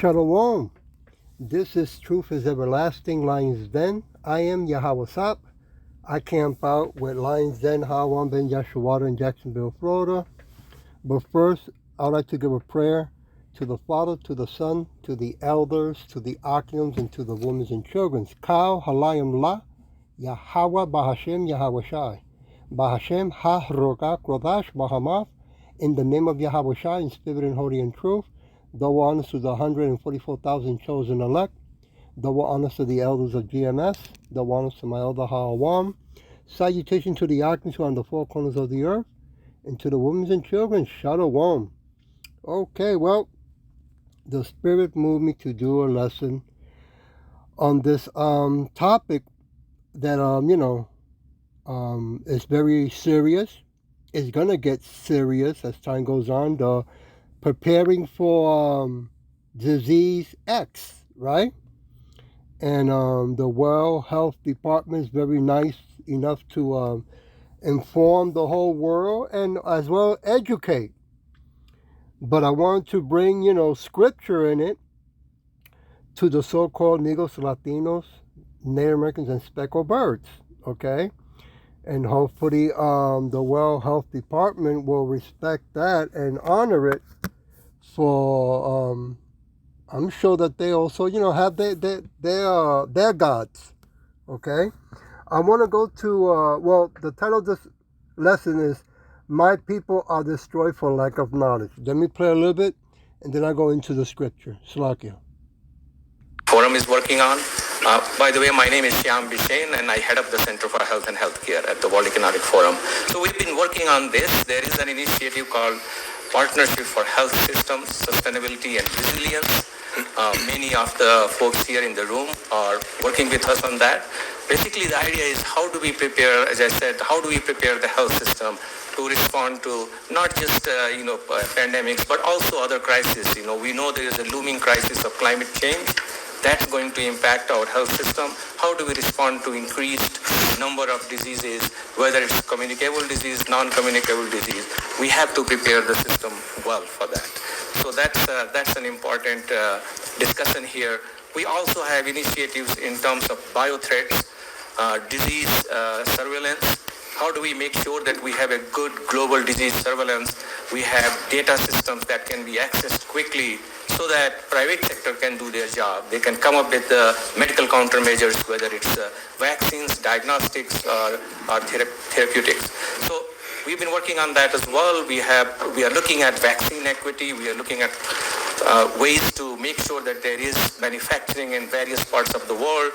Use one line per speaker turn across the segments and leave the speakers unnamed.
Shalom. This is Truth is Everlasting, Lions Den. I am Yahweh Sap. I camp out with Lions Den, Hawan Ben Yashawada in Jacksonville, Florida. But first, I'd like to give a prayer to the Father, to the Son, to the elders, to the Archeons, and to the women and children. Kal Halayim La, Yahweh Bahashem Yahweh Shai. Bahashem Ha Roga Krodash Bahamath. In the name of Yahweh Shai, in spirit and holy and truth. Double honors to the 144,000 chosen elect. Double honors to the elders of GMS. Double honors to my elder Hawam. Salutation to the Archons who are on the four corners of the earth. And to the women and children, Shalom. Okay, well, the Spirit moved me to do a lesson on this topic that, is very serious. It's going to get serious as time goes on. The preparing for disease X, right? And the World Health Department is very nice enough to inform the whole world and as well educate. But I want to bring, scripture in it to the so-called Negros, Latinos, Native Americans, and speckled birds, okay? And hopefully the World Health Department will respect that and honor it for, I'm sure that they also, have their gods, okay? I want to go to, the title of this lesson is, My People Are Destroyed for Lack of Knowledge. Let me play a little bit, and then I go into the scripture. Slakia.
Forum is working on. By the way, my name is Shyam Bishain, and I head up the Center for Health and Healthcare at the World Economic Forum. So we've been working on this. There is an initiative called Partnership for Health Systems, Sustainability and Resilience. Many of the folks here in the room are working with us on that. Basically, the idea is how do we prepare, as I said, how do we prepare the health system to respond to not just, pandemics, but also other crises. We know there is a looming crisis of climate change. That's going to impact our health system. How do we respond to increased number of diseases, whether it's communicable disease, non-communicable disease? We have to prepare the system well for that. So that's an important discussion here. We also have initiatives in terms of biothreats, disease surveillance. How do we make sure that we have a good global disease surveillance? We have data systems that can be accessed quickly so that private sector can do their job. They can come up with medical countermeasures, whether it's vaccines, diagnostics, or therapeutics. So we've been working on that as well. We are looking at vaccine equity. We are looking at ways to make sure that there is manufacturing in various parts of the world.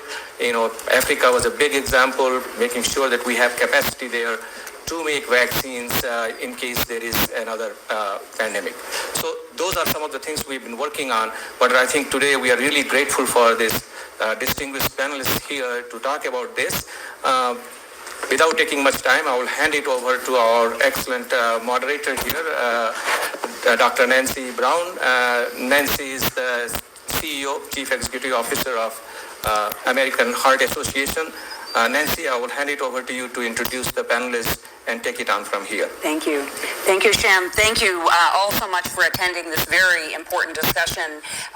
Africa was a big example, making sure that we have capacity there to make vaccines in case there is another pandemic. So those are some of the things we've been working on. But I think today we are really grateful for this distinguished panelists here to talk about this. Without taking much time, I will hand it over to our excellent moderator here, Dr. Nancy Brown. Nancy is the CEO, Chief Executive Officer of American Heart Association. Nancy, I will hand it over to you to introduce the panelists and take it on from here.
Thank you. Thank you, Shyam. Thank you all so much for attending this very important discussion.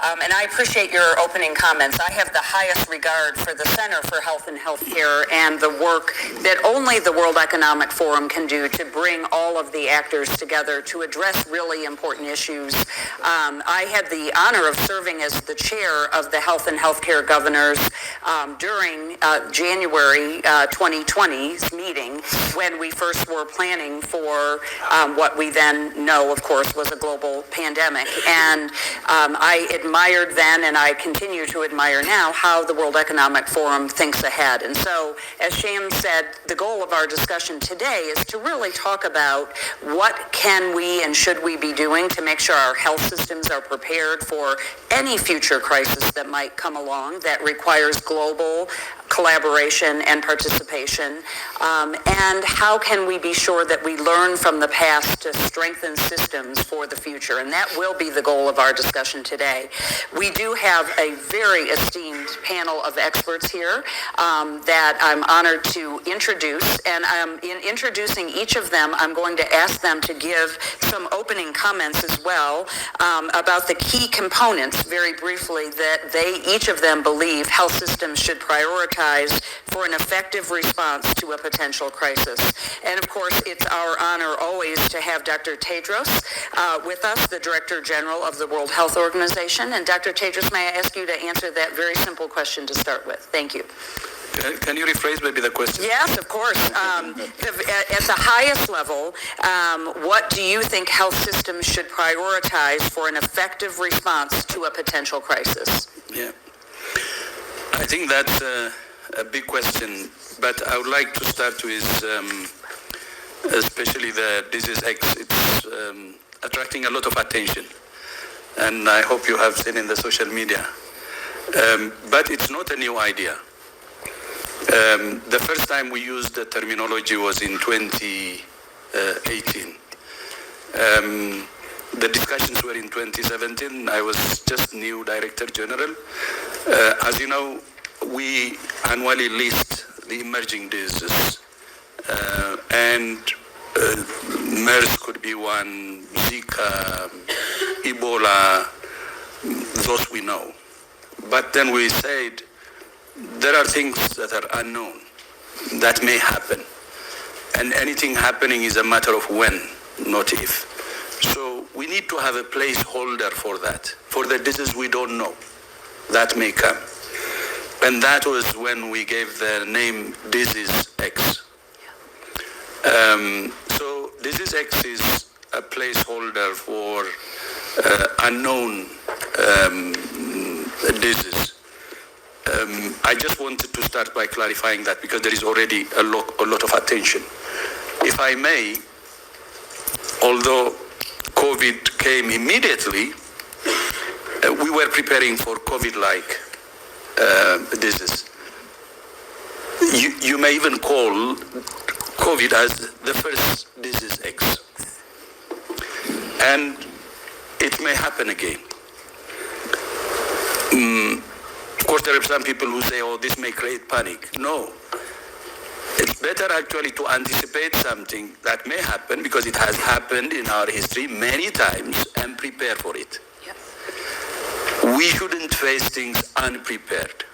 And I appreciate your opening comments. I have the highest regard for the Center for Health and Healthcare and the work that only the World Economic Forum can do to bring all of the actors together to address really important issues. I had the honor of serving as the chair of the Health and Healthcare Governors during January 2020's meeting when we first were planning for what we then know, of course, was a global pandemic. And I admired then, and I continue to admire now, how the World Economic Forum thinks ahead. And so, as Shyam said, the goal of our discussion today is to really talk about what can we and should we be doing to make sure our health systems are prepared for any future crisis that might come along that requires global collaboration and participation? And how can we be sure that we learn from the past to strengthen systems for the future? And that will be the goal of our discussion today. We do have a very esteemed panel of experts here that I'm honored to introduce. And in introducing each of them, I'm going to ask them to give some opening comments as well about the key components, very briefly, that each of them believe health systems should prioritize for an effective response to a potential crisis. And of course, it's our honor always to have Dr. Tedros with us, the Director General of the World Health Organization. And Dr. Tedros, may I ask you to answer that very simple question to start with? Thank you.
Can you rephrase maybe the question?
Yes, of course. At the highest level, what do you think health systems should prioritize for an effective response to a potential crisis?
Yeah, I think that's a big question, but I would like to start with especially the disease X. It's attracting a lot of attention, and I hope you have seen in the social media. But it's not a new idea. The first time we used the terminology was in 2018. The discussions were in 2017. I was just new Director General. As you know, we annually list the emerging diseases. And MERS could be one, Zika, Ebola, those we know. But then we said, there are things that are unknown that may happen. And anything happening is a matter of when, not if. So we need to have a placeholder for that, for the disease we don't know that may come. And that was when we gave the name Disease X. So Disease X is a placeholder for unknown disease. I just wanted to start by clarifying that because there is already a lot of attention. If I may, although COVID came immediately, we were preparing for COVID-like disease. You may even call COVID as the first disease X. And it may happen again. Of course, there are some people who say, oh, this may create panic. No. It's better actually to anticipate something that may happen because it has happened in our history many times and prepare for it.
Yep.
We shouldn't face things unprepared.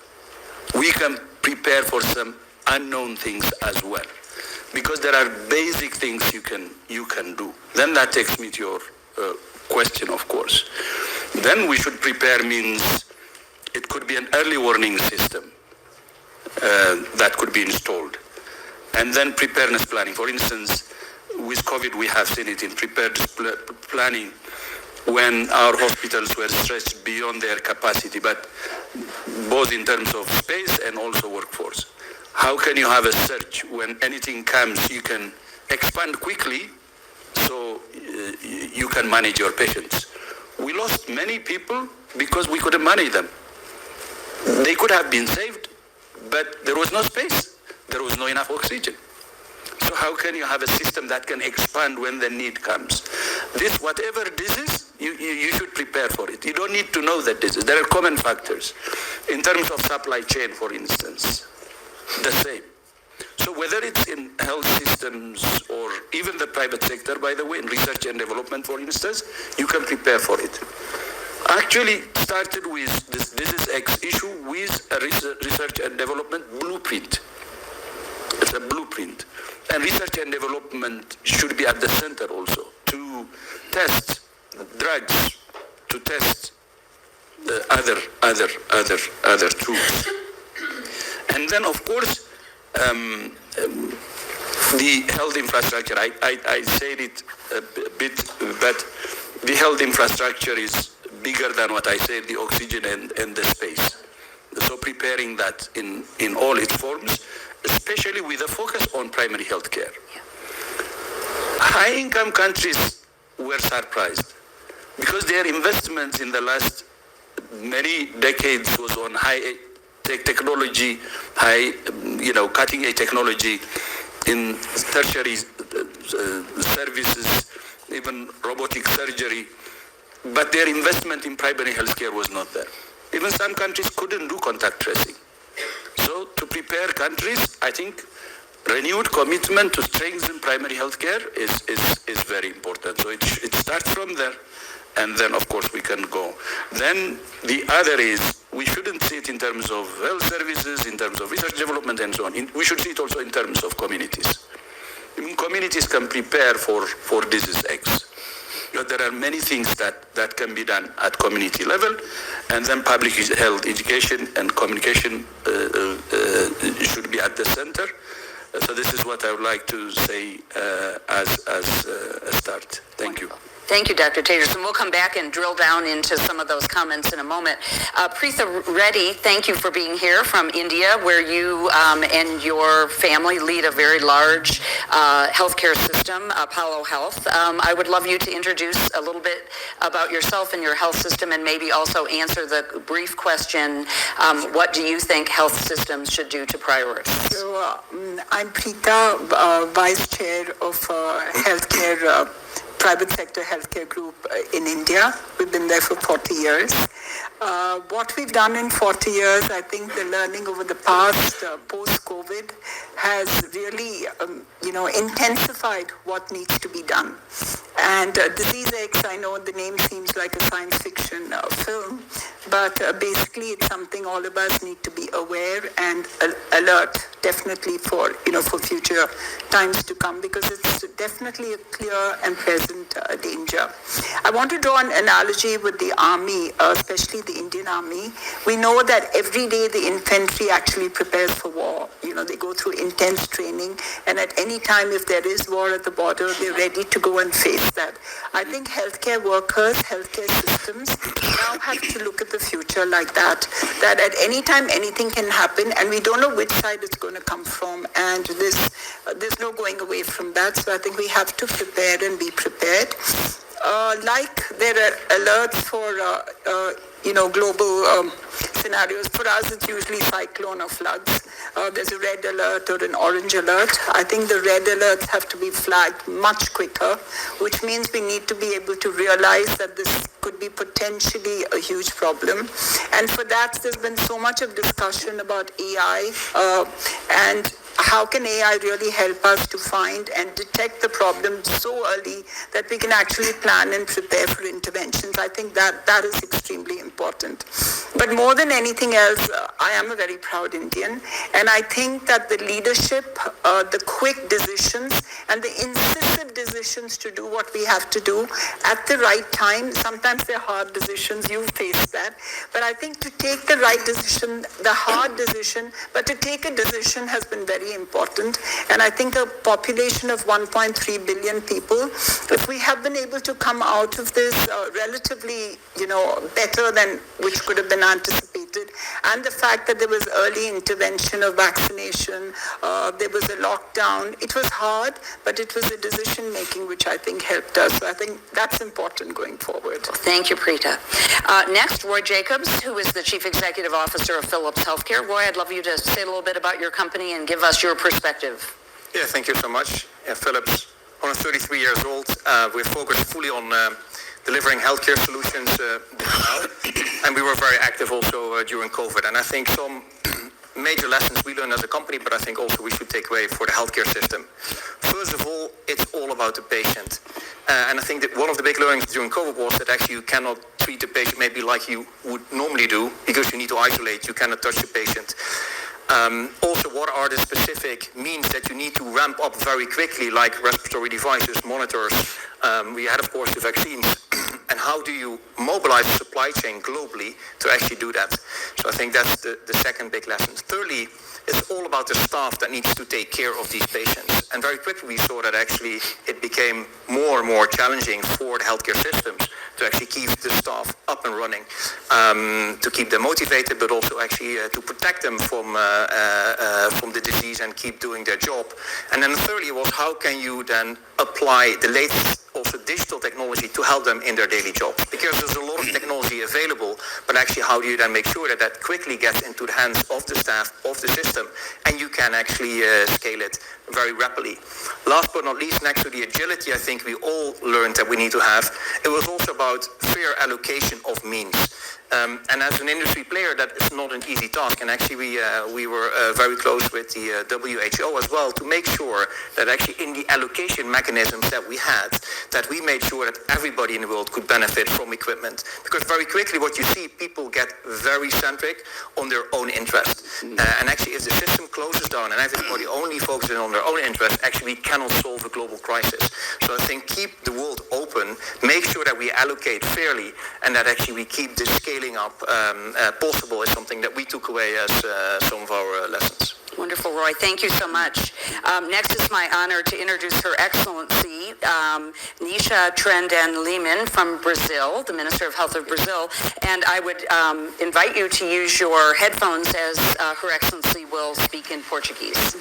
We can prepare for some unknown things as well because there are basic things you can do. Then that takes me to your question, of course. Then we should prepare means it could be an early warning system that could be installed. And then preparedness planning. For instance, with COVID, we have seen it in preparedness planning when our hospitals were stretched beyond their capacity, but both in terms of space and also workforce. How can you have a surge when anything comes, you can expand quickly so you can manage your patients? We lost many people because we couldn't manage them. They could have been saved, but there was no space. There was no enough oxygen. So how can you have a system that can expand when the need comes? This, whatever disease, you should prepare for it. You don't need to know that disease. There are common factors. In terms of supply chain, for instance, the same. So whether it's in health systems or even the private sector, by the way, in research and development, for instance, you can prepare for it. Actually started with this Disease X issue with a research and development blueprint. It's a blueprint. And research and development should be at the center also to test drugs, to test the other tools. And then, of course, the health infrastructure. I said it a bit, but the health infrastructure is bigger than what I said, the oxygen and the space. So preparing that in all its forms, especially with a focus on primary health care. Yeah. High-income countries were surprised because their investments in the last many decades was on high take technology, cutting edge technology in tertiary services, even robotic surgery, but their investment in primary healthcare was not there. Even some countries couldn't do contact tracing. So to prepare countries, I think renewed commitment to strengthen primary healthcare is very important. So it starts from there, and then of course we can go. Then the other is, we shouldn't see it in terms of health services, in terms of research development and so on. We should see it also in terms of communities. Communities can prepare for disease X. There are many things that can be done at community level, and then public health education and communication should be at the center. So this is what I would like to say as a start. Thank you.
Thank you, Dr. Tejaswan. We'll come back and drill down into some of those comments in a moment. Preetha Reddy, thank you for being here from India, where you and your family lead a very large healthcare system, Apollo Health. I would love you to introduce a little bit about yourself and your health system, and maybe also answer the brief question, what do you think health systems should do to prioritize?
So I'm Preetha, Vice Chair of Healthcare private sector healthcare group in India. We've been there for 40 years. What we've done in 40 years, I think the learning over the past post-COVID has really, intensified what needs to be done. And Disease X, I know the name seems like a science fiction film, but basically it's something all of us need to be aware and alert, definitely for future times to come, because it's definitely a clear and present danger. I want to draw an analogy with the army, especially the Indian Army. We know that every day the infantry actually prepares for war. They go through intense training, and at any time if there is war at the border, they're ready to go and face that. I think healthcare workers, healthcare systems now have to look at the future like that at any time anything can happen, and we don't know which side it's going to come from, and there's no going away from that. So I think we have to prepare and be prepared. Like there are alerts for global scenarios. For us, it's usually cyclone or floods. There's a red alert or an orange alert. I think the red alerts have to be flagged much quicker, which means we need to be able to realize that this could be potentially a huge problem. And for that, there's been so much of discussion about AI and how can AI really help us to find and detect the problem so early that we can actually plan and prepare for interventions. I think that is extremely important. But more than anything else, I am a very proud Indian, and I think that the leadership, the quick decisions, and the incisive decisions to do what we have to do at the right time. Sometimes they're hard decisions, you face that. But I think to take the right decision, the hard decision, but to take a decision has been very important. And I think a population of 1.3 billion people, if we have been able to come out of this relatively, better than which could have been anticipated, and the fact that there was early intervention of vaccination, there was a lockdown. It was hard, but it was a decision making which I think helped us. So I think that's important going forward.
Thank you, Preetha. Next, Roy Jacobs, who is the Chief Executive Officer of Philips Healthcare. Roy, I'd love you to say a little bit about your company and give us your perspective.
Yeah, thank you so much. Philips, almost 33 years old. We're focused fully on delivering healthcare solutions now. And we were very active also during COVID. And I think some major lessons we learned as a company, but I think also we should take away for the healthcare system. First of all, it's all about the patient. And I think that one of the big learnings during COVID was that actually you cannot treat the patient maybe like you would normally do, because you need to isolate, you cannot touch the patient. Also, what are the specific means that you need to ramp up very quickly, like respiratory devices, monitors? We had, of course, the vaccines. And how do you mobilize the supply chain globally to actually do that? So I think that's the second big lesson. Thirdly, it's all about the staff that needs to take care of these patients. And very quickly we saw that actually it became more and more challenging for the healthcare systems to actually keep the staff up and running, to keep them motivated, but also actually to protect them from the disease and keep doing their job. And then thirdly was, how can you then apply the latest also digital technology to help them in their daily job. Because there's a lot of technology available, but actually how do you then make sure that that quickly gets into the hands of the staff, of the system, and you can actually scale it very rapidly. Last but not least, next to the agility I think we all learned that we need to have, it was also about fair allocation of means. And as an industry player, that is not an easy task. And actually, we were very close with the WHO as well to make sure that actually in the allocation mechanisms that we had, that we made sure that everybody in the world could benefit from equipment. Because very quickly, what you see, people get very centric on their own interest. And actually, if the system closes down and everybody only focuses on their own interest, actually, we cannot solve a global crisis. So I think keep the world open, make sure that we allocate fairly, and that actually we keep the scaling up possible is something that we took away as some of our lessons.
Wonderful, Roy. Thank you so much. Next, it's my honor to introduce Her Excellency, Nisha Trenden Lehmann from Brazil, the Minister of Health of Brazil. And I would invite you to use your headphones as Her Excellency will speak in Portuguese.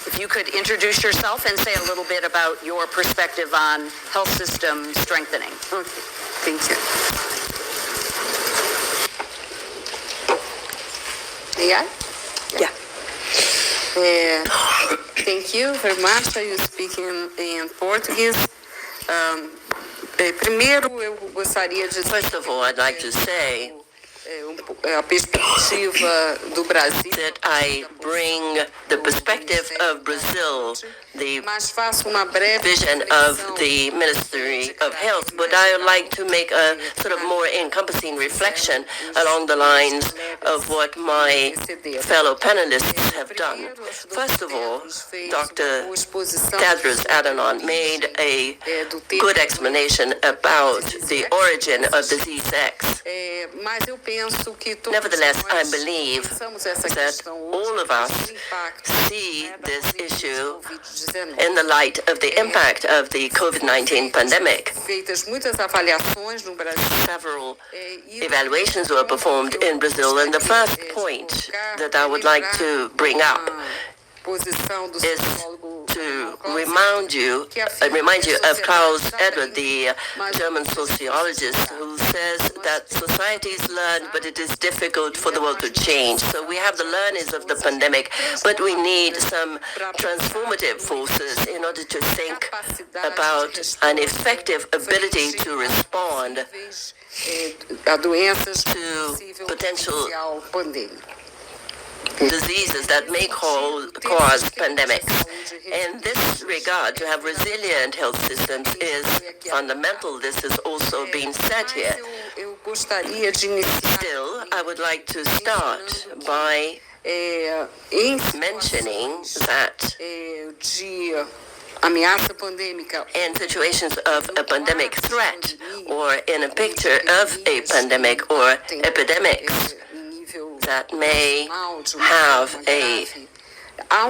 If you could introduce yourself and say a little bit about your perspective on health system strengthening.
Okay, thank you. Yeah? Yeah. Thank you very much. I will speak in Portuguese. Primeiro, eu gostaria de...
First of all, I'd like to say
a perspectiva do Brasil.
that I bring the perspective of Brazil, the
Mas faço uma breve
vision of the Ministry of Health, but I would like to make a sort of more encompassing reflection along the lines of what my fellow panelists have done. First of all, Dr. Tedros Adhanom made a good explanation about the origin of disease X.
Mas eu penso que
Nevertheless, I believe that all of us see this issue in the light of the impact of the COVID-19 pandemic.
Feitas muitas avaliações no Brasil.
Several evaluations were performed in Brazil, and the first point that I would like to bring up is to remind you of Klaus Edward, the German sociologist, who says that societies learn, but it is difficult for the world to change. So we have the learnings of the pandemic, but we need some transformative forces in order to think about an effective ability to respond to potential diseases that may cause pandemics. In this regard, to have resilient health systems is fundamental. This has also been said here. Still, I would like to start by mentioning that in situations of a pandemic threat or in a picture of a pandemic or epidemics that may have a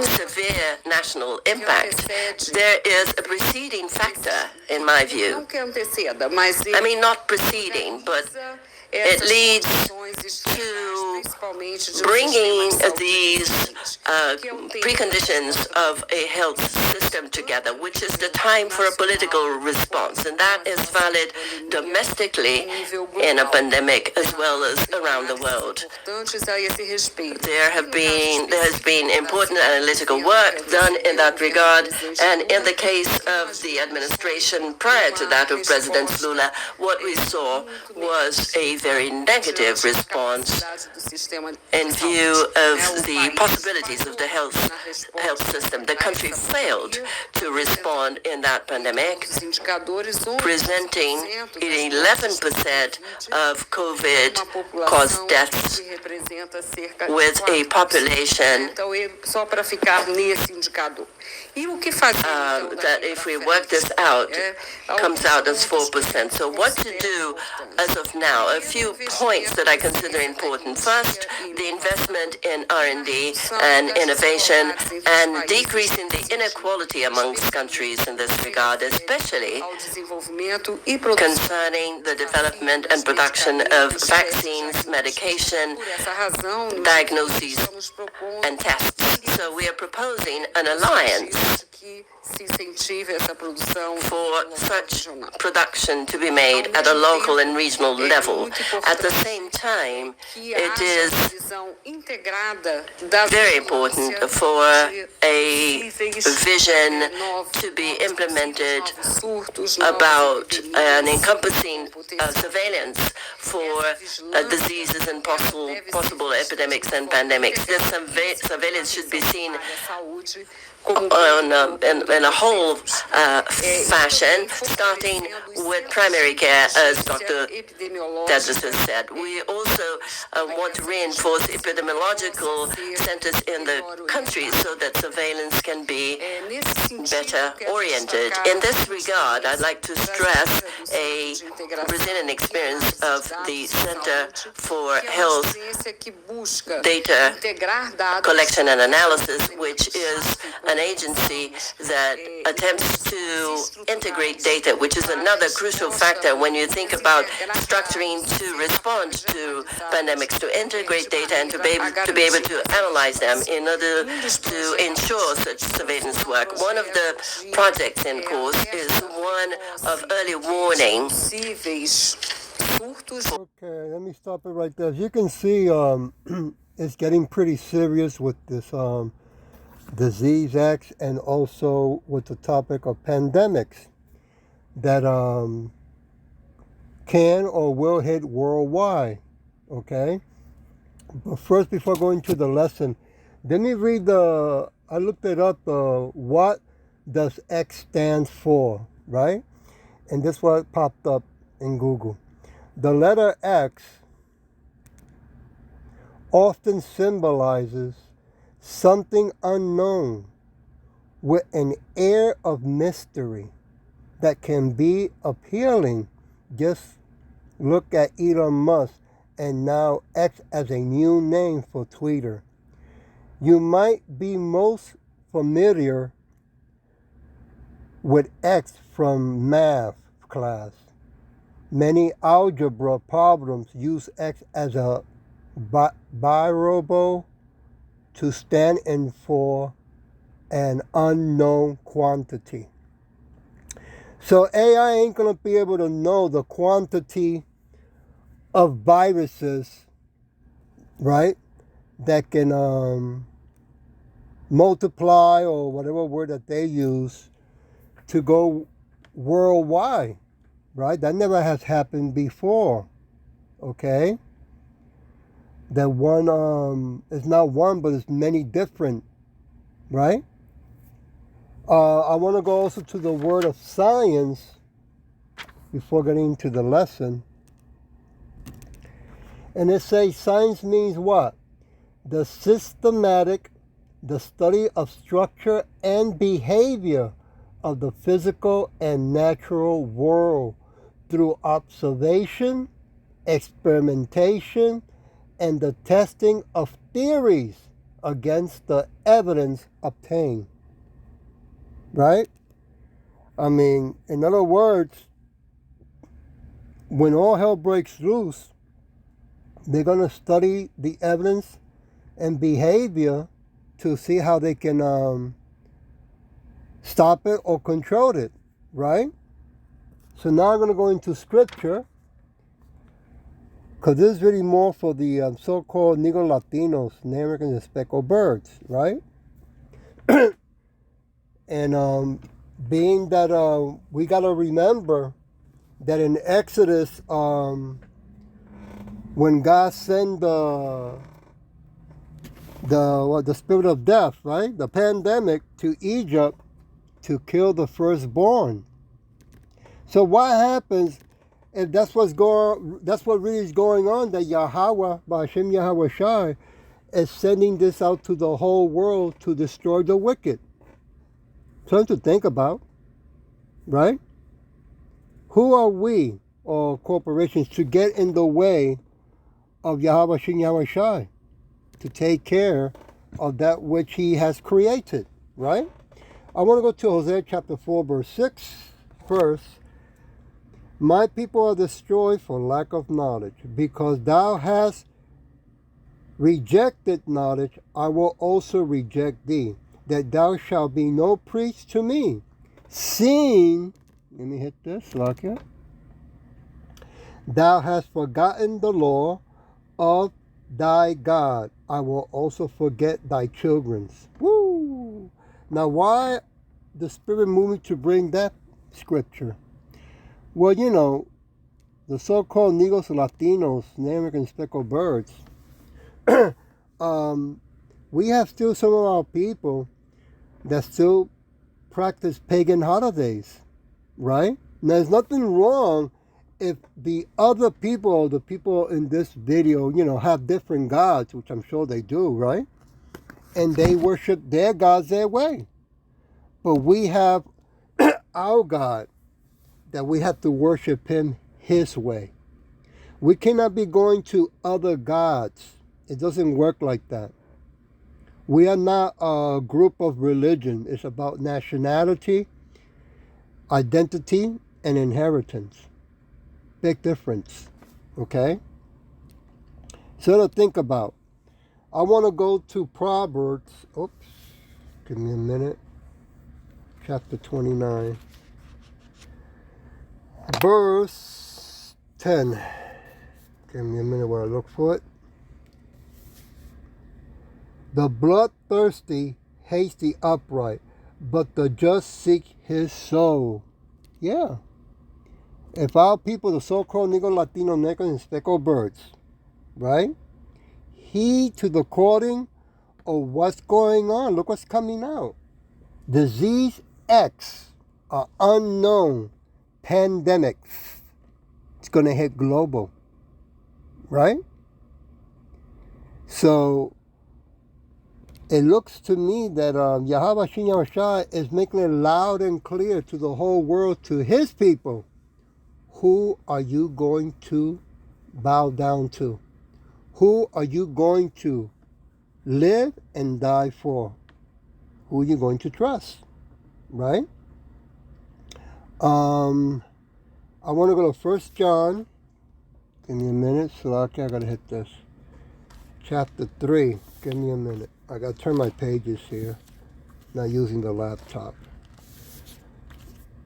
severe national impact, there is a preceding factor, in my view. I mean, not preceding, but it leads to bringing these preconditions of a health system together, which is the time for a political response. And that is valid domestically in a pandemic as well as around the world. There has been important analytical work done in that regard. And in the case of the administration prior to that of President Lula, what we saw was a very negative response in view of the possibilities of the health system. The country failed to respond in that pandemic, presenting 11% of COVID-caused deaths with a population that, if we work this out, comes out as 4%. So what to do as of now? A few points that I consider important. First, the investment in R&D and innovation and decreasing the inequality amongst countries in this regard, especially concerning the development and production of vaccines, medication, diagnoses, and tests. So we are proposing an alliance
que se incentive essa produção
for such
regional.
production to be made at a local and regional level. At the same time,
Que
it
haja
is
uma visão integrada da
very important
vigilância
for
de
a
possíveis,
vision
novos-
to be
novos
implemented
possíveis, novos surtos, novas
about
epidemias,
an encompassing
potencial.
surveillance for diseases and possible epidemics and pandemics. This surveillance should be seen in a whole fashion, starting with primary care, as Dr. Tedros has said. We also want to reinforce epidemiological centers in the country so that surveillance can be better oriented. In this regard, I'd like to stress a Brazilian experience of the Center for Health Data Collection and Analysis, which is an agency that attempts to integrate data, which is another crucial factor when you think about structuring to respond to pandemics, to integrate data and to be able to analyze them in order to ensure such surveillance work. One of the projects in course is one of early warning.
Okay, let me stop it right there. As you can see, it's getting pretty serious with this Disease X and also with the topic of pandemics that can or will hit worldwide. Okay? But first, before going to the lesson, let me read I looked it up, what does X stand for, right? And this is what popped up in Google. The letter X often symbolizes something unknown with an air of mystery that can be appealing. Just look at Elon Musk and now X as a new name for Twitter. You might be most familiar with X from math class. Many algebra problems use X as a variable to stand in for an unknown quantity. So AI ain't going to be able to know the quantity of viruses, right, that can multiply, or whatever word that they use, to go worldwide, right? That never has happened before, okay? That one is not one, but it's many different, right? I want to go also to the word of science before getting into the lesson. And it says science means what? The study of structure and behavior of the physical and natural world through observation, experimentation, and the testing of theories against the evidence obtained. Right? I mean, in other words, when all hell breaks loose, they're going to study the evidence and behavior to see how they can stop it or control it, right? So now I'm going to go into scripture, because this is really more for the so-called Negro Latinos, Native Americans, and speckled birds, right? And being that we got to remember that in Exodus, when God sent the spirit of death, right, the pandemic, to Egypt to kill the firstborn. So what happens if that's what really is going on? That Yahweh, Ba'ashem Yahweh Shai, is sending this out to the whole world to destroy the wicked. Something to think about, right? Who are we, or corporations, to get in the way of Yahweh Shem Yahweh Shai, to take care of that which He has created, right? I want to go to Hosea chapter 4, verse 6 first. My people are destroyed for lack of knowledge. Because thou hast rejected knowledge, I will also reject thee, that thou shalt be no priest to me, seeing, let me hit this, Lakia, thou hast forgotten the law of thy God. I will also forget thy children's. Woo! Now, why the Spirit moved me to bring that scripture? Well, you know, the so-called Negros Latinos, Native American speckled birds, we have still some of our people that still practice pagan holidays, right? Now, there's nothing wrong if the other people, or the people in this video, you know, have different gods, which I'm sure they do, right? And they worship their gods their way. But we have our God, that we have to worship him his way. We cannot be going to other gods. It doesn't work like that. We are not a group of religion. It's about nationality, identity, and inheritance. Big difference. Okay? So to think about. I want to go to Proverbs. Oops. Give me a minute. Chapter 29. Verse 10. Give me a minute while I look for it. The bloodthirsty hates the upright, but the just seek his soul. Yeah. If our people, the so-called Negro, Latino, Negros, and speckled birds, right, heed to the calling of what's going on. Look what's coming out. Disease X, an unknown pandemic. It's going to hit global, right? So it looks to me that Yahweh Shem Yahushua is making it loud and clear to the whole world, to his people. Who are you going to bow down to? Who are you going to live and die for? Who are you going to trust? Right? I want to go to 1 John. Give me a minute. Salaki, I got to hit this. Chapter 3. Give me a minute. I got to turn my pages here. Not using the laptop.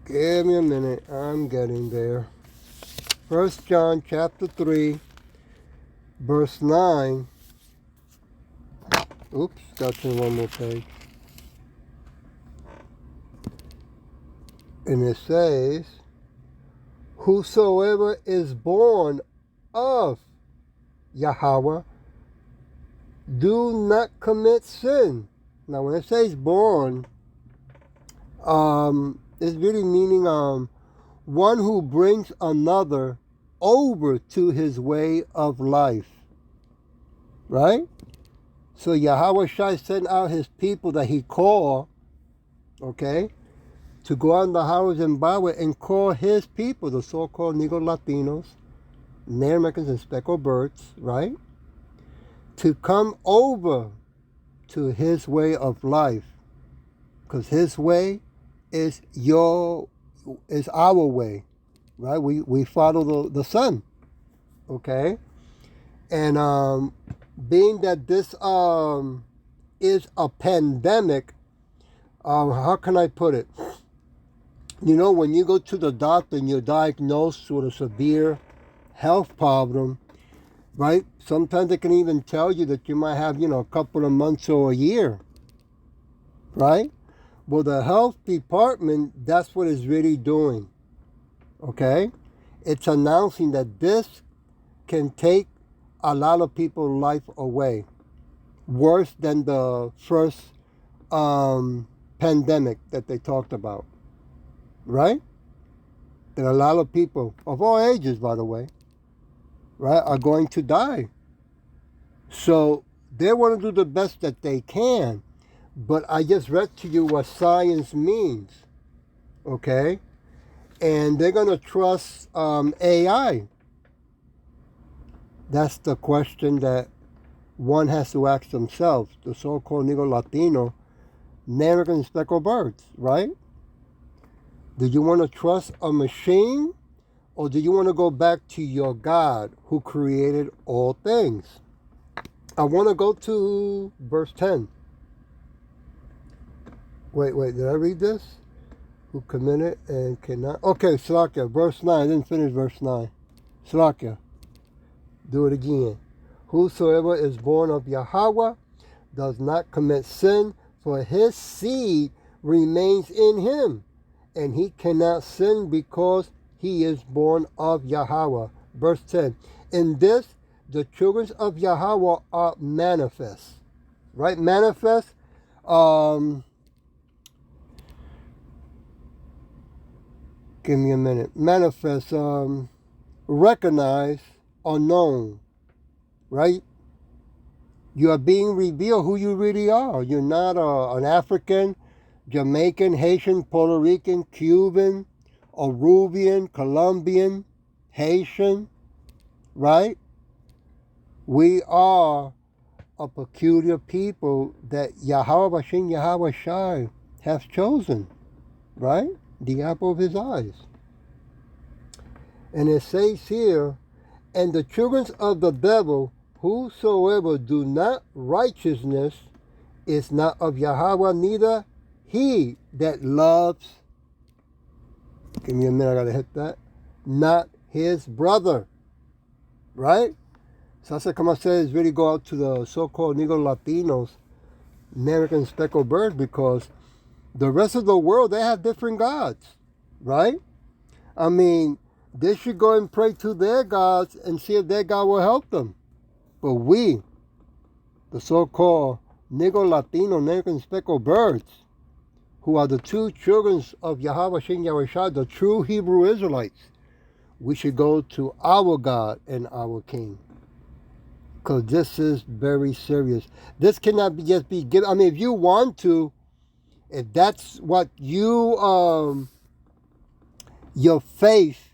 Give me a minute. I'm getting there. 1 John chapter 3, verse 9. Oops, got to one more page. And it says, whosoever is born of Yahweh do not commit sin. Now, when it says born, it's really meaning one who brings another over to his way of life. Right? So Yahweh Shai sent out his people that he called, okay, to go out in the highways and byways and call his people, the so-called Negro Latinos, Native Americans, and speckled birds, right, to come over to his way of life. Because his way is our way, right? We follow the sun, okay? And being that this is a pandemic, how can I put it? You know, when you go to the doctor and you're diagnosed with a severe health problem, right? Sometimes they can even tell you that you might have, a couple of months or a year, right? Well, the health department, that's what it's really doing, okay? It's announcing that this can take a lot of people's life away, worse than the first pandemic that they talked about, right? That a lot of people, of all ages, by the way, right, are going to die. So they want to do the best that they can. But I just read to you what science means, okay? And they're going to trust AI. That's the question that one has to ask themselves, the so-called Negro Latino, Native American speckled birds, right? Do you want to trust a machine, or do you want to go back to your God who created all things? I want to go to verse 10. Wait, did I read this? Who committed and cannot? Okay, Slakia, verse 9. I didn't finish verse 9. Slakia, do it again. Whosoever is born of Yahweh does not commit sin, for his seed remains in him, and he cannot sin because he is born of Yahweh. Verse 10. In this, the children of Yahweh are manifest. Right? Manifest. Give me a minute. Manifest. Recognize or known. Right? You are being revealed who you really are. You're not an African, Jamaican, Haitian, Puerto Rican, Cuban, Peruvian, Colombian, Haitian, right? We are a peculiar people that Yahweh Bashin Yahweh Shai has chosen, right? The apple of his eyes. And it says here, and the children of the devil, whosoever do not righteousness, is not of Yahweh, neither he that loves, give me a minute, I gotta hit that, not his brother, right? So I said, come on, says really go out to the so-called Negro Latinos, American speckled birds, because the rest of the world, they have different gods, right? I mean, they should go and pray to their gods and see if their God will help them. But we, the so-called Negro Latino, American speckled birds, who are the true children of Yahweh Shem Yahweh Shai, the true Hebrew Israelites, we should go to our God and our King. Because this is very serious. This cannot be just be given. I mean, if you want to, if that's what you, your faith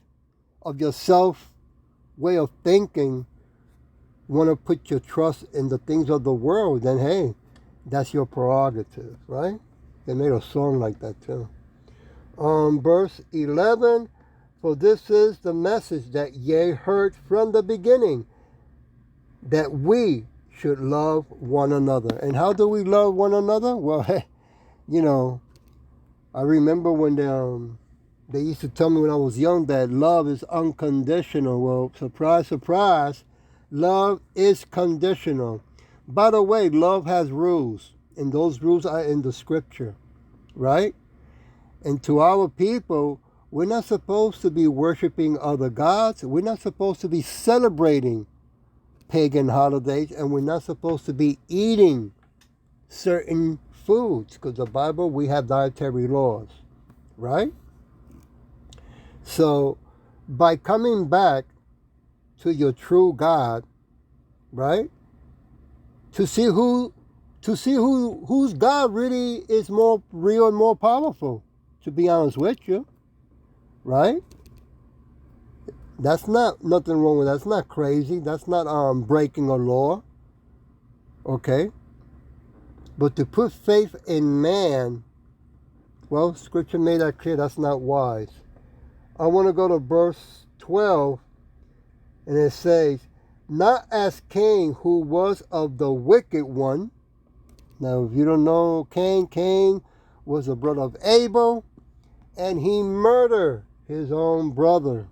of yourself, way of thinking, want to put your trust in the things of the world, then hey, that's your prerogative, right? They made a song like that too. Verse 11, for this is the message that ye heard from the beginning, that we should love one another. And how do we love one another? Well, you know, I remember when they used to tell me when I was young that love is unconditional. Well, surprise, surprise, love is conditional. By the way, love has rules, and those rules are in the scripture, right? And to our people, we're not supposed to be worshiping other gods. We're not supposed to be celebrating pagan holidays, and we're not supposed to be eating certain foods, because the Bible, we have dietary laws, right? So by coming back to your true God, right, to see whose God really is more real and more powerful, to be honest with you, right? That's not nothing wrong with that. That's not crazy. That's not breaking a law. Okay? But to put faith in man, well, scripture made that clear. That's not wise. I want to go to verse 12, and it says, not as Cain, who was of the wicked one. Now, if you don't know Cain was a brother of Abel, and he murdered his own brother.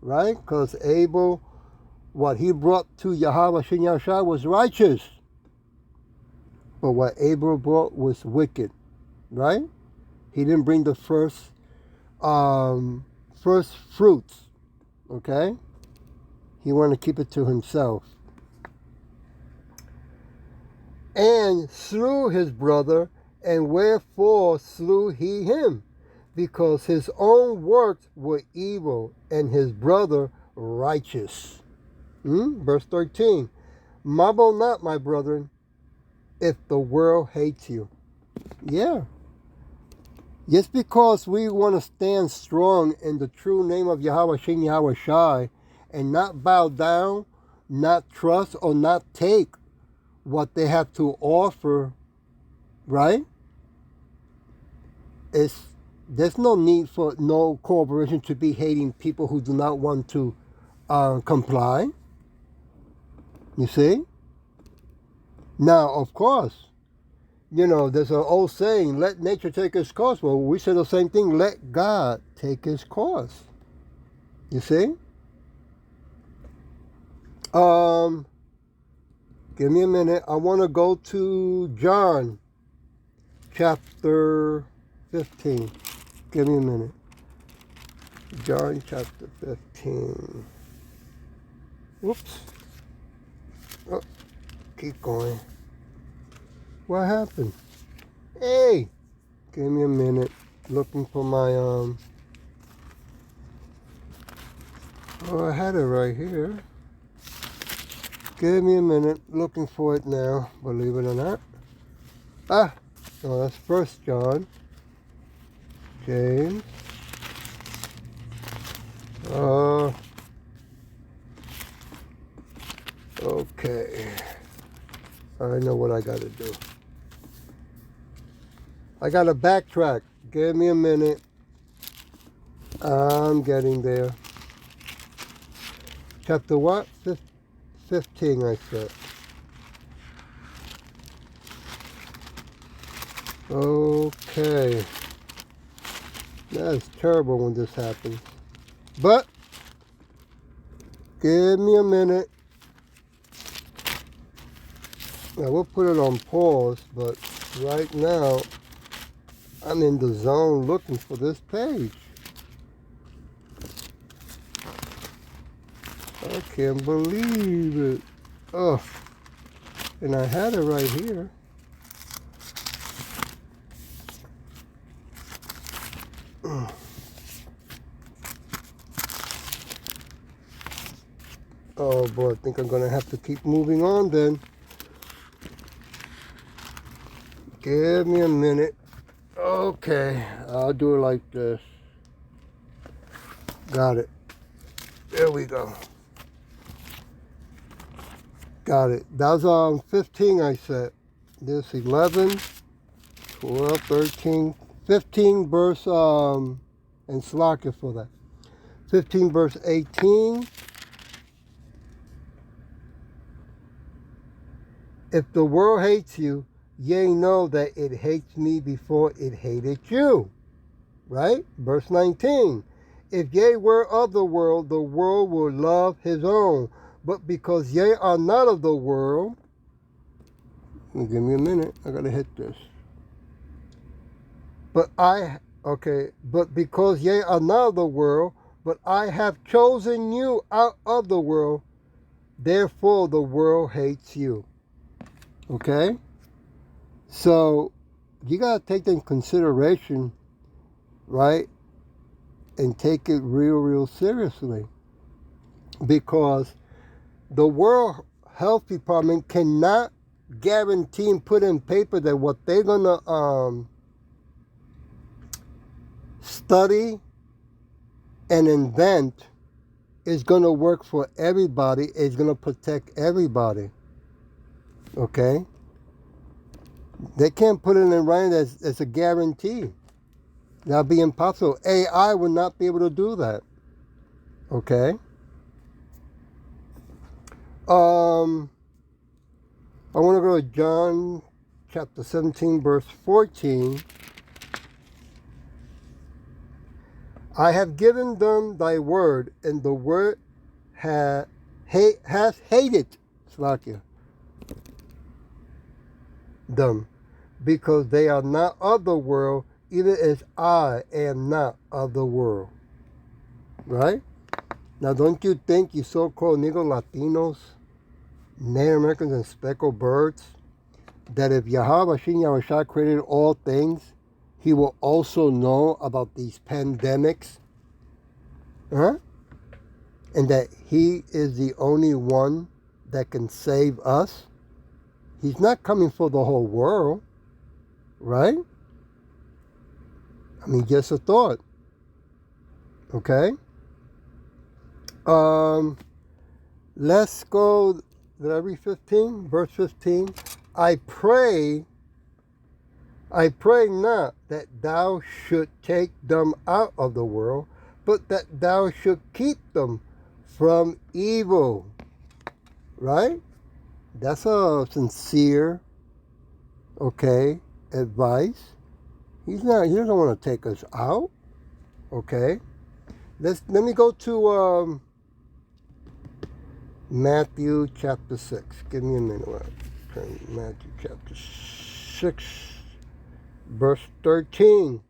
Right? Because Abel, what he brought to Yahweh Shem Yahweh Shai was righteous. But what Abel brought was wicked. Right? He didn't bring the first fruits. Okay? He wanted to keep it to himself. And slew his brother, and wherefore slew he him? Because his own works were evil, and his brother righteous. Verse 13. Marvel not, my brethren, if the world hates you. Yeah. Just because we want to stand strong in the true name of Yahweh Shem Yahweh Shai, and not bow down, not trust, or not take what they have to offer, right? There's no need for no corporation to be hating people who do not want to comply. You see? Now, of course, there's an old saying, let nature take its course. Well, we say the same thing, let God take his course. You see? Give me a minute. I want to go to John chapter 15. Give me a minute. John chapter 15. Whoops. Oh, keep going. What happened? Hey! Give me a minute. Looking for my, Oh, I had it right here. Give me a minute. Looking for it now, believe it or not. Ah! No, that's First John. James. Okay. I know what I gotta do. I gotta backtrack. Give me a minute. I'm getting there. Chapter what? 15, I said. Okay. That's terrible when this happens. But, give me a minute. Now, we'll put it on pause, but right now, I'm in the zone looking for this page. I can't believe it. Oh, and I had it right here. Oh boy, I think I'm gonna have to keep moving on then. Give me a minute. Okay, I'll do it like this. Got it. There we go. Got it. That was 15 I said. This 11, 12, 13, 15 verse, and Slakia for that. 15 verse 18. If the world hates you, ye know that it hates me before it hated you. Right? Verse 19. If ye were of the world will love his own. But because ye are not of the world, give me a minute, I gotta hit this. But because ye are not of the world, but I have chosen you out of the world, therefore the world hates you. Okay? So, you gotta take that in consideration, right? And take it real seriously. Because the World Health Department cannot guarantee and put in paper that what they're gonna study and invent is gonna work for everybody, is gonna protect everybody. Okay? They can't put it in writing as a guarantee. That'll be impossible. AI would not be able to do that. Okay? I want to go to John chapter 17, verse 14. I have given them thy word, and the word has hated Slakia, them, because they are not of the world, even as I am not of the world. Right? Now, don't you think you so-called Negro Latinos, Native Americans, and speckled birds, that if Yahweh Shin Yahushua created all things, he will also know about these pandemics? Huh? And that he is the only one that can save us? He's not coming for the whole world, right? I mean, just a thought. Okay? Let's go, did I read 15? Verse 15. I pray not that thou should take them out of the world, but that thou should keep them from evil. Right? That's a sincere okay, advice. He doesn't want to take us out. Okay. Let me go to Matthew chapter 6. Give me a minute. Turn Matthew chapter 6, verse 13.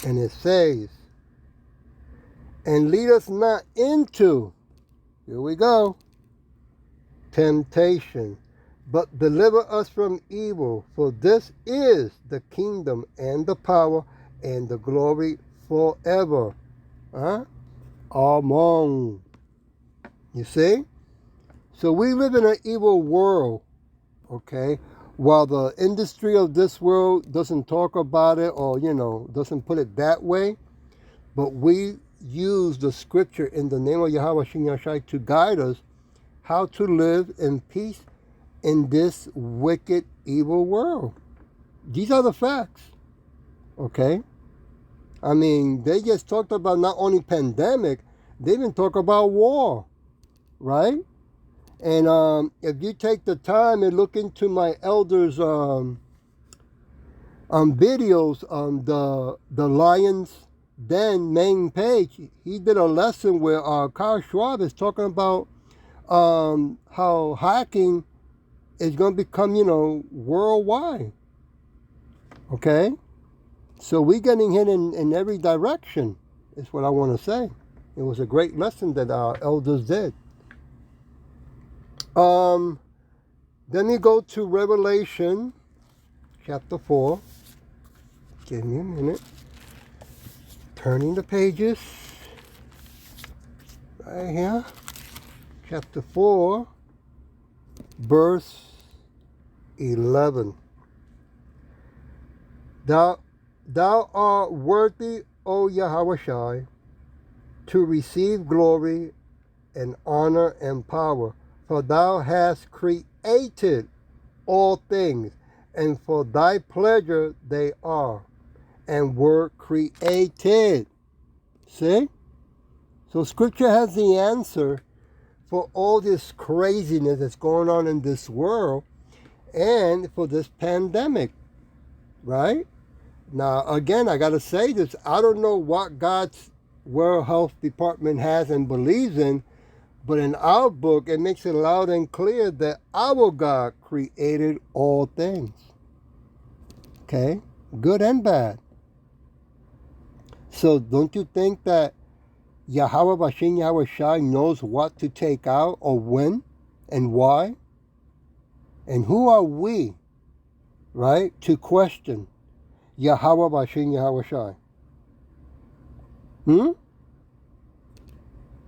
And it says, and lead us not into, here we go, temptation, but deliver us from evil. For this is the kingdom and the power and the glory forever. Amen. You see? So we live in an evil world, okay? While the industry of this world doesn't talk about it or, doesn't put it that way, but we use the scripture in the name of Yahweh Shem Yahshai to guide us how to live in peace in this wicked, evil world. These are the facts, okay? I mean, they just talked about not only pandemic, they even talk about war, right? And if you take the time and look into my elders' videos on the Lions Den main page, he did a lesson where Carl Schwab is talking about how hacking is going to become, worldwide. Okay? So we're getting hit in every direction, is what I want to say. It was a great lesson that our elders did. Then we go to Revelation chapter 4. Give me a minute. Turning the pages. Right here. Chapter 4, verse 11. Thou art worthy, O Yahushai, to receive glory and honor and power. For thou hast created all things, and for thy pleasure they are, and were created. See? So Scripture has the answer for all this craziness that's going on in this world and for this pandemic, right? Now, again, I got to say this. I don't know what God's World Health Department has and believes in, but in our book, it makes it loud and clear that our God created all things. Okay? Good and bad. So don't you think that Yahweh Bashin Yahweh Shai knows what to take out or when and why? And who are we, right, to question Yahweh Bashin Yahweh Shai?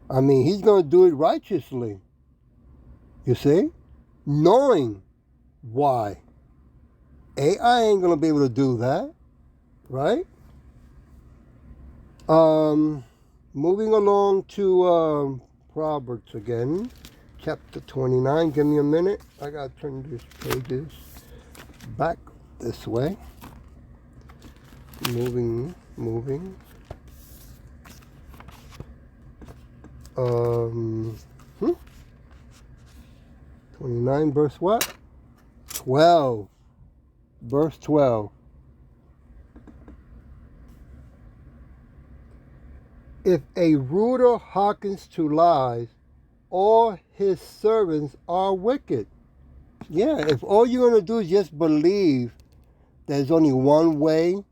I mean, he's going to do it righteously. You see? Knowing why. AI ain't going to be able to do that. Right? Moving along to Proverbs again. Chapter 29. Give me a minute. I got to turn these pages back this way. Moving. 29 verse what? 12. Verse 12. If a ruler hearkens to lies, all his servants are wicked. Yeah, if all you're going to do is just believe there's only one way,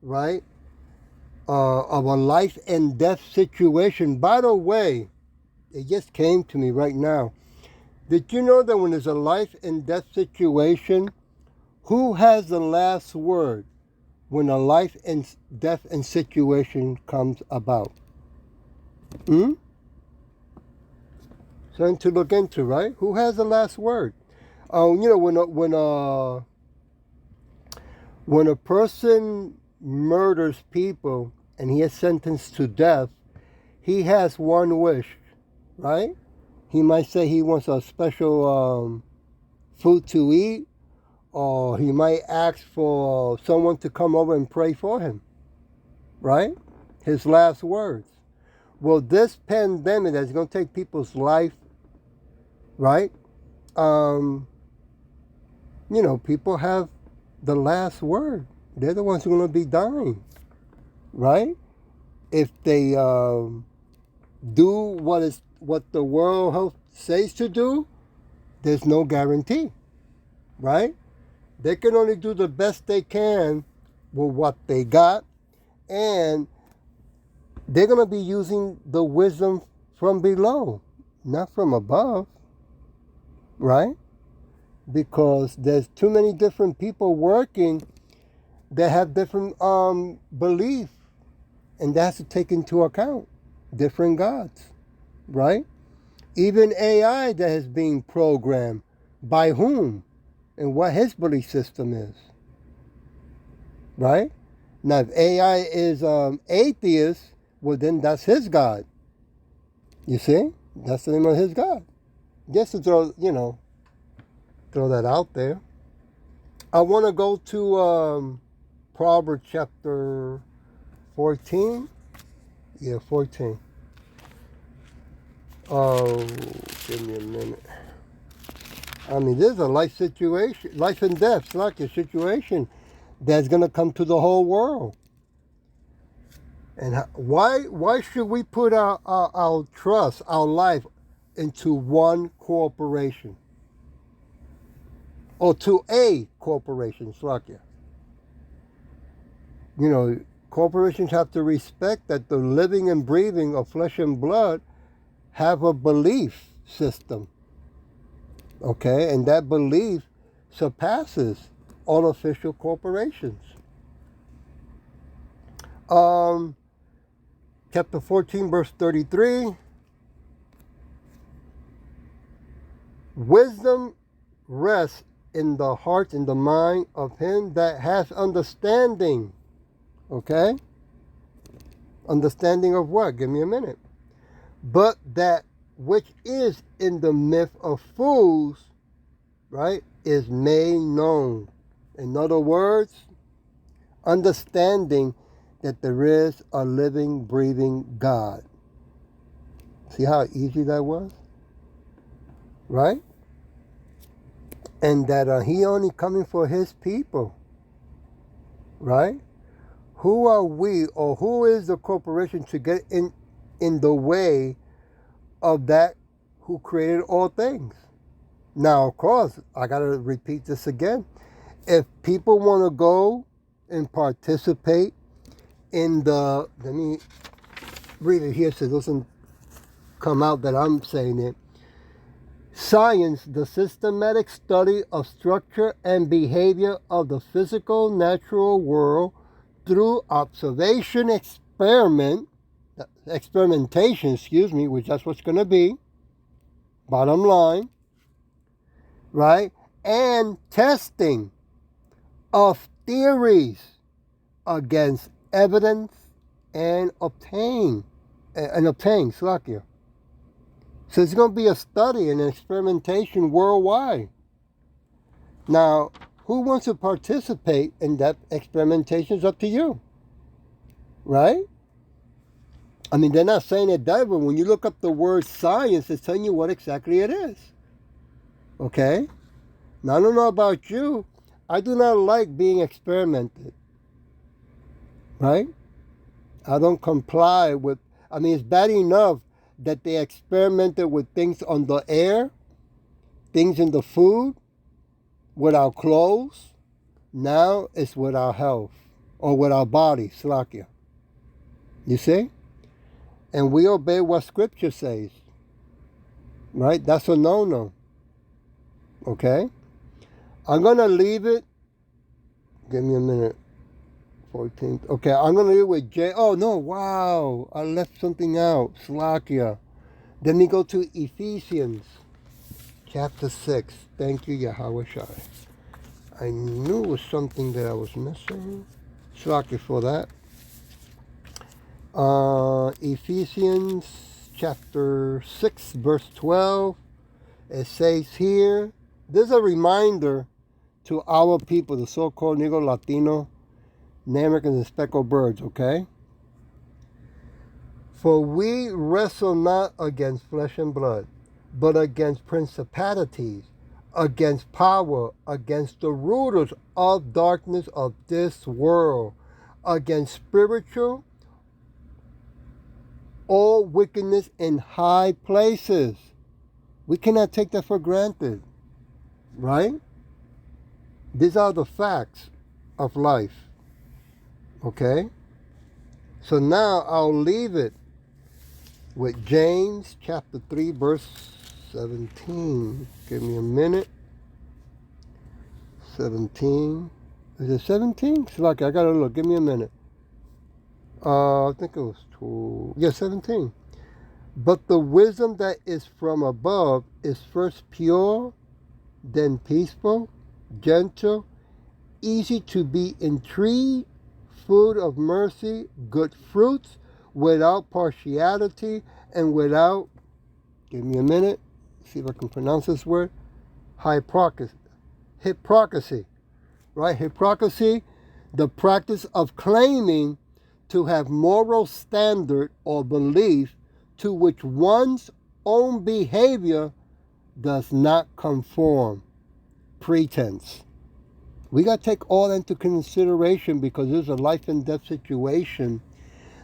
right, of a life and death situation. By the way, it just came to me right now. Did you know that when there's a life and death situation, who has the last word when a life and death and situation comes about? Something to look into, right? Who has the last word? When a person murders people and he is sentenced to death, he has one wish, right? He might say he wants a special food to eat, or he might ask for someone to come over and pray for him, right? His last words. Well, this pandemic that's going to take people's life, right? people have the last word. They're the ones who are going to be dying, right? If they do what the World Health says to do, there's no guarantee, right? They can only do the best they can with what they got, and they're going to be using the wisdom from below, not from above, right? Because there's too many different people working that have different beliefs, and that has to take into account different gods, right? Even AI that is being programmed, by whom and what his belief system is, right? Now, if AI is atheist, well, then that's his God. You see? That's the name of his God. Just to throw that out there. I want to go to Proverbs chapter 14. Yeah, 14. Oh, give me a minute. I mean, this is a life situation, life and death, it's like a situation that's going to come to the whole world. And why should we put our trust, our life, into one corporation? Or to a corporation, Slovakia. Corporations have to respect that the living and breathing of flesh and blood have a belief system. Okay? And that belief surpasses all official corporations. Chapter 14, verse 33. Wisdom rests in the heart and the mind of him that has understanding. Okay? Understanding of what? Give me a minute. But that which is in the myth of fools, right, is made known. In other words, understanding that there is a living, breathing God. See how easy that was? Right? And that he only coming for his people. Right? Who are we, or who is the corporation to get in the way of that who created all things? Now, of course, I got to repeat this again. If people want to go and participate in let me read it here so it doesn't come out that I'm saying it. Science, the systematic study of structure and behavior of the physical natural world through experimentation, which that's what's going to be, bottom line, right? And testing of theories against evidence and obtain, Slovakia. So it's going to be a study and an experimentation worldwide. Now, who wants to participate in that experimentation is up to you, right? I mean, they're not saying it that, but when you look up the word science, it's telling you what exactly it is. Okay? Now, I don't know about you. I do not like being experimented. Right? I don't comply with, it's bad enough that they experimented with things on the air, things in the food, with our clothes. Now it's with our health, or with our body, Slovakia. You see? And we obey what Scripture says. Right? That's a no-no. Okay? I'm going to leave it. Give me a minute. 14th. Okay, I'm going to leave it with J. Oh, no, wow. I left something out. Slovakia. Then we go to Ephesians chapter 6. Thank you, Yahweh Shai. I knew it was something that I was missing. Slovakia for that. Ephesians chapter 6, verse 12. It says here, there's a reminder to our people, the so-called Negro Latino, Americans, and speckled birds, okay? For we wrestle not against flesh and blood, but against principalities, against power, against the rulers of darkness of this world, against spiritual all wickedness in high places. We cannot take that for granted, right? These are the facts of life, okay? So now I'll leave it with James chapter 3, verse 17. Give me a minute. 17. Is it 17? Slacky, I gotta look. Give me a minute. I think it was 2. Yeah, 17. But the wisdom that is from above is first pure, then peaceful, gentle, easy to be intrigued, full of mercy, good fruits, without partiality, and without, give me a minute, see if I can pronounce this word, hypocrisy, right? Hypocrisy, the practice of claiming to have moral standard or belief to which one's own behavior does not conform. Pretense. We got to take all that into consideration because there's a life and death situation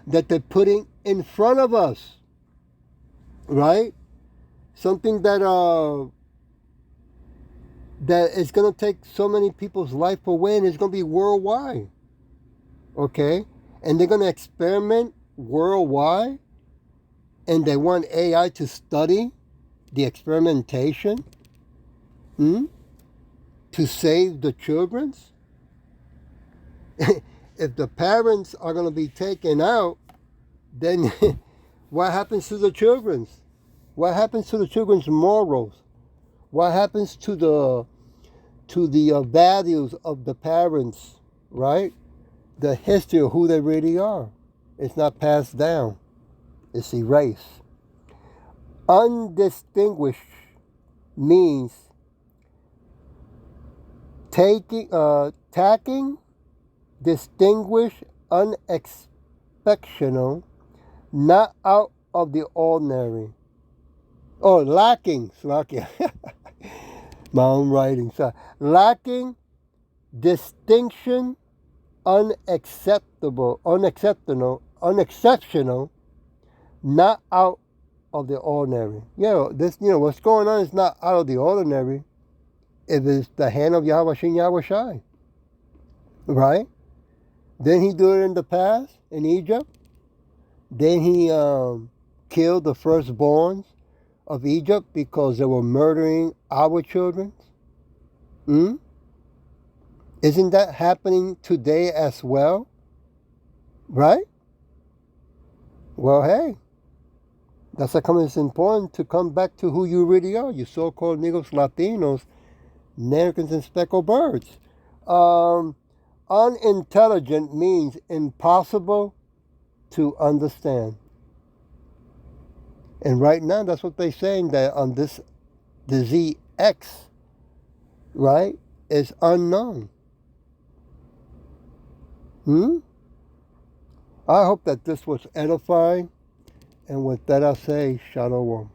that they're putting in front of us, right? Something that that is going to take so many people's life away, and it's going to be worldwide, okay? And they're going to experiment worldwide, and they want AI to study the experimentation to save the children's. If the parents are going to be taken out, then what happens to the children's? What happens to the children's morals? What happens to the values of the parents, right? The history of who they really are. It's not passed down. It's erased. Undistinguished means tacking, distinguished, unexceptional, not out of the ordinary. Oh, lacking. My own writing. So, lacking distinction, unexceptional, not out of the ordinary. What's going on is not out of the ordinary. If it's the hand of Yahweh Shem Yahweh Shai, right? Didn't he do it in the past in Egypt? Then he killed the firstborns of Egypt because they were murdering our children. Isn't that happening today as well? Right? Well, hey, that's how come it's important to come back to who you really are, you so-called Negros, Latinos, Americans, and speckled birds. Unintelligent means impossible to understand. And right now, that's what they're saying, that on the ZX, right, is unknown. I hope that this was edifying. And with that, I say, Shalom.